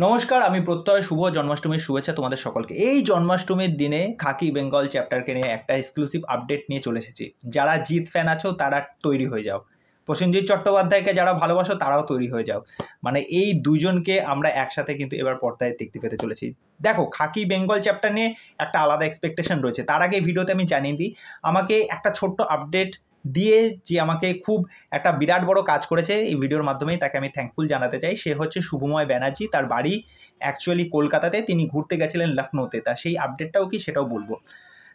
নমস্কার, আমি প্রত্যয় শুভ জন্মাষ্টমীর শুভেচ্ছা তোমাদের সকলকে। এই জন্মাষ্টমীর দিনে খাকি বেঙ্গল চ্যাপ্টারকে নিয়ে একটা এক্সক্লুসিভ আপডেট নিয়ে চলে এসেছি। যারা জিৎ ফ্যান আছো তারা তৈরি হয়ে যাও, প্রসেনজিৎ চট্টোপাধ্যায়কে যারা ভালোবাসো তারাও তৈরি হয়ে যাও। মানে এই দুজনকে আমরা একসাথে কিন্তু এবার পর্দায় দেখতে পেতে চলেছি। দেখো, খাকি বেঙ্গল চ্যাপ্টার নিয়ে একটা আলাদা এক্সপেকটেশন রয়েছে। তার আগে ভিডিওতে আমি জানিয়ে দিই, আমাকে একটা ছোট্ট আপডেট দিয়ে যে আমাকে খুব একটা বিরাট বড় কাজ করেছে, এই ভিডিওর মাধ্যমেই তাকে আমি থ্যাঙ্কফুল জানাতে চাই। সে হচ্ছে শুভময় ব্যানার্জি। তার বাড়ি অ্যাকচুয়ালি কলকাতাতে, তিনি ঘুরতে গেছিলেন লখনৌতে। তা সেই আপডেটটাও কি সেটাও বলবো।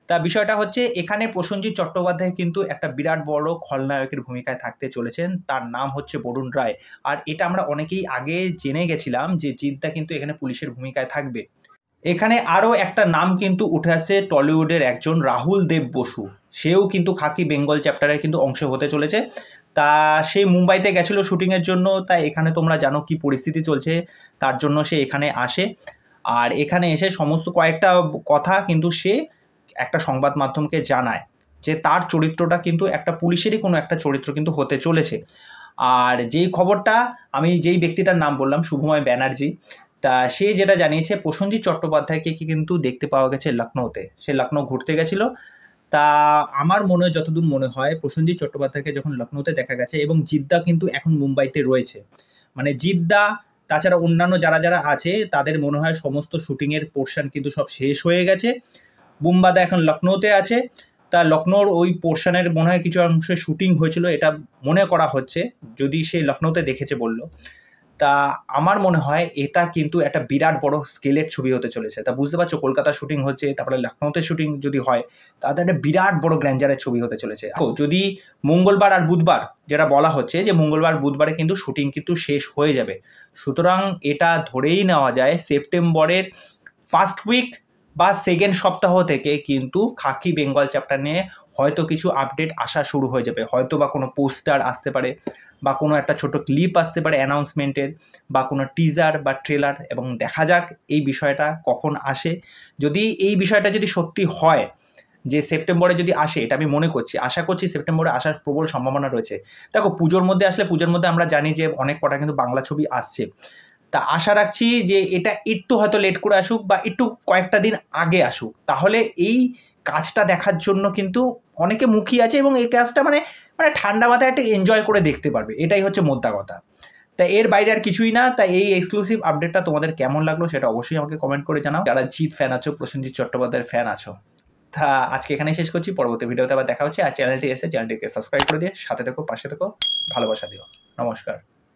তা বিষয়টা হচ্ছে, এখানে প্রসেনজিৎ চট্টোপাধ্যায় কিন্তু একটা বিরাট বড় খলনায়কের ভূমিকায় থাকতে চলেছেন। তার নাম হচ্ছে বরুণ রায়। আর এটা আমরা অনেকেই আগে জেনে গেছিলাম যে জিদ্দা কিন্তু এখানে পুলিশের ভূমিকায় থাকবে। এখানে আরও একটা নাম কিন্তু উঠে আসছে, টলিউডের একজন রাহুল দেব বসু। সেও কিন্তু খাকি বেঙ্গল চ্যাপ্টারের কিন্তু অংশ হতে চলেছে। তা সে মুম্বাইতে গেছিলো শুটিংয়ের জন্য। তাই এখানে তোমরা জানো কি পরিস্থিতি চলছে, তার জন্য সে এখানে আসে। আর এখানে এসে সমস্ত কয়েকটা কথা কিন্তু সে একটা সংবাদ মাধ্যমকে জানায় যে তার চরিত্রটা কিন্তু একটা পুলিশেরই কোনো একটা চরিত্র কিন্তু হতে চলেছে। আর যেই খবরটা, আমি যেই ব্যক্তিটার নাম বললাম শুভময় ব্যানার্জি, তা সে যেটা জানিয়েছে, প্রসেনজিৎ চট্টোপাধ্যায়কে কিন্তু দেখতে পাওয়া গেছে লখনৌতে। সে লখনৌ ঘুরতে গেছিল। তা আমার যতদূর মনে হয়, প্রসেনজিৎ চট্টোপাধ্যায়কে যখন লখনৌতে দেখা গেছে, এবং জিদ্দা কিন্তু এখন মুম্বাইতে রয়েছে। মানে জিদ্দা, তাছাড়া অন্যান্য যারা যারা আছে তাদের মনে হয় সমস্ত শুটিংয়ের পোর্শন কিন্তু সব শেষ হয়ে গেছে। বুম্বাদা এখন লখনৌতে আছে। তা লখনৌর ওই পোর্শনের মনে হয় কিছু অংশে শুটিং হয়েছিল, এটা মনে করা হচ্ছে, যদি সে লখনৌতে দেখেছে বলল। তা আমার মনে হয় এটা কিন্তু একটা বিরাট বড় স্কেলের ছবি হতে চলেছে। তা বুঝতে পারছো, কলকাতা শুটিং হচ্ছে, তারপরে লখনৌতে শুটিং যদি হয়, তাহলে একটা বিরাট বড় গ্র্যান্ডারের ছবি হতে চলেছে। যদি মঙ্গলবার আর বুধবার, যেটা বলা হচ্ছে যে মঙ্গলবার বুধবারে কিন্তু শুটিং কিন্তু শেষ হয়ে যাবে, সুতরাং এটা ধরেই নেওয়া যায় সেপ্টেম্বরের ফার্স্ট উইক বা সেকেন্ড সপ্তাহ থেকে কিন্তু খাকি বেঙ্গল চ্যাপ্টার নিয়ে হয়তো কিছু আপডেট আসা শুরু হয়ে যাবে। হয়তো বা কোনো পোস্টার আসতে পারে, বা কোনো একটা ছোট ক্লিপ আসতে পারে অ্যানাউন্সমেন্টের, বা কোনো টিজার বা ট্রেলার, এবং দেখা যাক এই বিষয়টা কখন আসে। যদি এই বিষয়টা যদি সত্যি হয় যে সেপ্টেম্বরে যদি আসে, এটা আমি মনে করছি, আশা করছি সেপ্টেম্বরে আসার প্রবল সম্ভাবনা রয়েছে। দেখো, পুজোর মধ্যে আসলে, পুজোর মধ্যে আমরা জানি যে অনেক কটা কিন্তু বাংলা ছবি আসছে। তা আশা রাখছি যে এটা একটু হয়তো লেট করে আসুক, বা একটু কয়েকটা দিন আগে আসুক, তাহলে এই কাজটা দেখার জন্য কিন্তু অনেকে মুখিয়ে আছে, এবং এই কাজটা মানে মানে ঠান্ডা মাথায় একটা এনজয় করে দেখতে পারবে। এটাই হচ্ছে মোদ্দা কথা। তাই এর বাইরে আর কিছুই না। তাই এই এক্সক্লুসিভ আপডেটটা তোমাদের কেমন লাগলো সেটা অবশ্যই আমাকে কমেন্ট করে জানাও। যারা জিৎ ফ্যান আছো, প্রসেনজিৎ চট্টোপাধ্যায়ের ফ্যান আছো। তা আজকে এখানেই শেষ করছি, পরবর্তী ভিডিওতে আবার দেখা হচ্ছে। আর চ্যানেলটিকে সাবস্ক্রাইব করে দিয়ে সাথে থেকো, পাশে থেকো, ভালোবাসা দিও। নমস্কার।